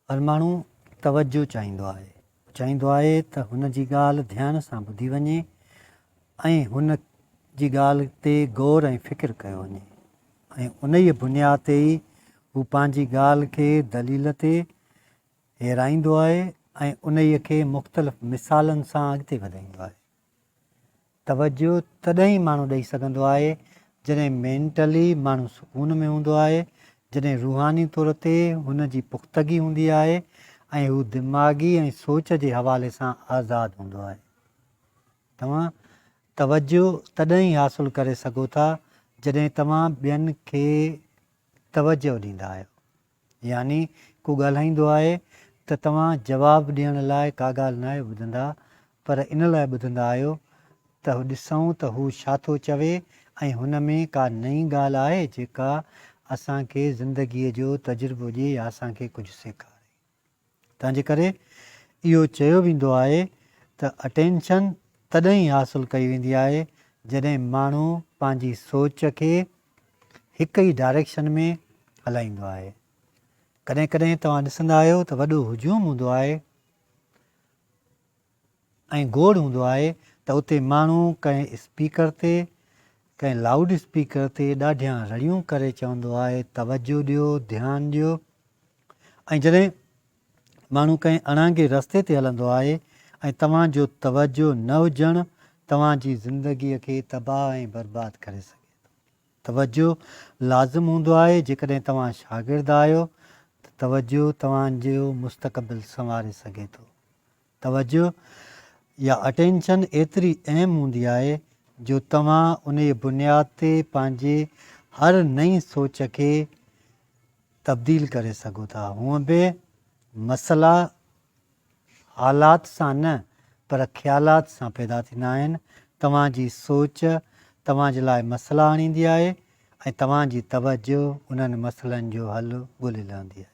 हर माण्हू तवजो चाहींदो आहे त हुन जी ॻाल्हि ध्यान सां ॿुधी वञे ऐं हुन जी ॻाल्हि ते गौर ऐं फ़िक्रु कयो वञे ऐं उन ई बुनियाद ते ई हू पंहिंजी ॻाल्हि खे दलील ते हिराईंदो आहे ऐं उन ई खे मुख़्तलिफ़ मिसालनि सां अॻिते वधाईंदो आहे। तवजो तॾहिं माण्हू ॾेई सघंदो आहे जॾहिं मेंटली माण्हू सुकून में हूंदो आहे, जॾहिं रूहानी तौर ते हुन जी पुख़्तगी हूंदी आहे ऐं हू दिमाग़ी ऐं सोच जे हवाले सां आज़ादु हूंदो आहे। तव्हां तवजो तॾहिं हासिलु करे सघो था जॾहिं तव्हां ॿियनि खे तवजो ॾींदा आहियो। यानी को ॻाल्हाईंदो आहे त तव्हां जवाबु ॾियण लाइ का ॻाल्हि न आहे ॿुधंदा, पर इन लाइ ॿुधंदा आहियो त ॾिसूं त हू छा थो चवे ऐं हुन में का नई ॻाल्हि आहे जेका असांखे ज़िंदगीअ जो तजुर्बो ॾिए या असांखे कुझु सेखारे। तंहिंजे करे इहो चयो वेंदो आहे त अटेंशन तॾहिं हासिलु कई वेंदी आहे जॾहिं माण्हू पंहिंजी सोच खे हिक ई डायरेक्शन में हलाईंदो आहे। कॾहिं कॾहिं तव्हां ॾिसंदा आहियो त वॾो हुजूम हूंदो आहे ऐं गोड़ हूंदो आहे त उते माण्हू कंहिं स्पीकर ते कंहिं लाउड स्पीकर ते ॾाढियां रड़ियूं करे चवंदो आहे तवजो ॾियो, ध्यानु ॾियो। ऐं जॾहिं माण्हू कंहिं अणांगे रस्ते ते हलंदो आहे ऐं तव्हांजो तवजो न हुजणु तव्हांजी ज़िंदगीअ खे तबाह ऐं बर्बादु करे सघे थो। तवजो लाज़िम हूंदो आहे जेकॾहिं तव्हां शागिर्द आहियो त तवजो तव्हांजो मुस्तक़बिल संवारे सघे थो। तवजो या अटेंशन एतिरी अहम हूंदी आहे जो तव्हां उन जी बुनियाद ते पंहिंजे हर नई सोच खे तब्दील करे सघो था। हूअं बि मसइला हालात सां न पर ख़्यालात सां पैदा थींदा आहिनि। तव्हांजी सोच तव्हांजे लाइ मसइला आणींदी आहे ऐं तव्हांजी तवजो उन्हनि मसइलनि जो हल ॻोल्हे लहंदी आहे।